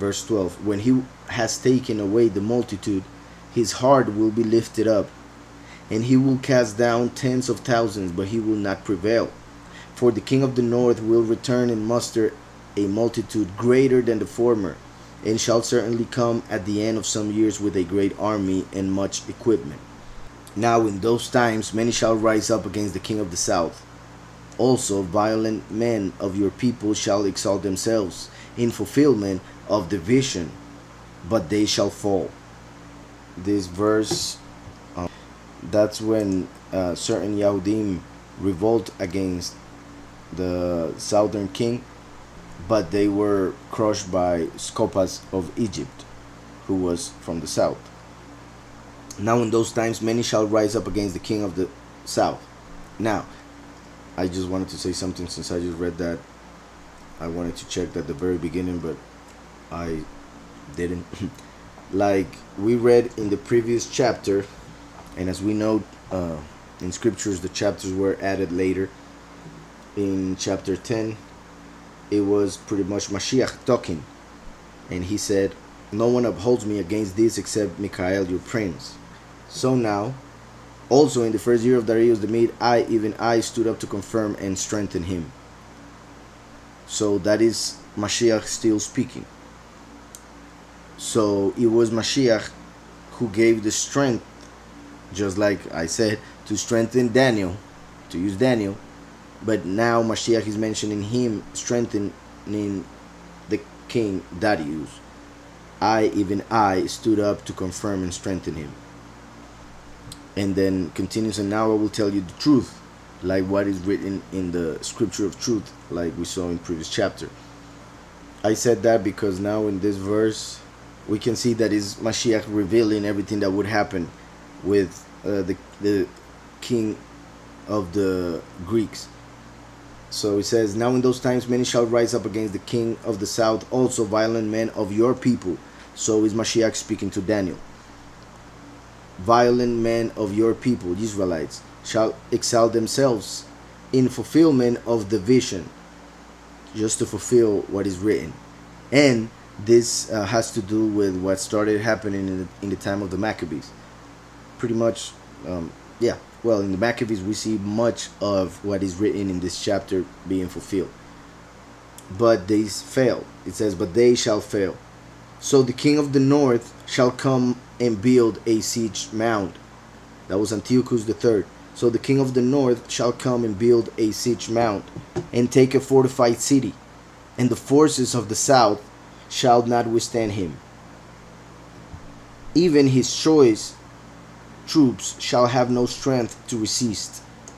Verse 12. When he has taken away the multitude, his heart will be lifted up, and he will cast down tens of thousands, but he will not prevail. For the king of the north will return and muster a multitude greater than the former, and shall certainly come at the end of some years with a great army and much equipment. Now in those times many shall rise up against the king of the south. Also violent men of your people shall exalt themselves in fulfillment of the vision, but they shall fall. This verse, that's when certain Yahudim revolt against the southern king, but they were crushed by Scopas of Egypt, who was from the south. Now in those times many shall rise up against the king of the south. Now, I just wanted to say something since I just read that. I wanted to check at the very beginning, but I didn't. Like we read in the previous chapter, and as we know in scriptures, the chapters were added later. In chapter 10, it was pretty much Mashiach talking, and he said, "No one upholds me against this except Michael, your prince." So now, also in the first year of Darius the Mede, even I stood up to confirm and strengthen him. So that is Mashiach still speaking. So it was Mashiach who gave the strength, just like I said, to strengthen Daniel, to use Daniel. But now Mashiach is mentioning him strengthening the king Darius. Even I stood up to confirm and strengthen him. And then continues, and now I will tell you the truth, like what is written in the scripture of truth, like we saw in previous chapter. I said that because now in this verse we can see that is Mashiach revealing everything that would happen with the king of the Greeks. So it says, now in those times many shall rise up against the king of the south, also violent men of your people. So is Mashiach speaking to Daniel. Violent men of your people, Israelites, shall exalt themselves in fulfillment of the vision, just to fulfill what is written. And this has to do with what started happening in the time of the Maccabees. Pretty much, yeah. Well, in the Maccabees we see much of what is written in this chapter being fulfilled. But they failed. It says, but they shall fail. So the king of the north shall come and build a siege mound. That was Antiochus III. So the king of the north shall come and build a siege mound, and take a fortified city, and the forces of the south shall not withstand him. Even his choice troops shall have no strength to resist.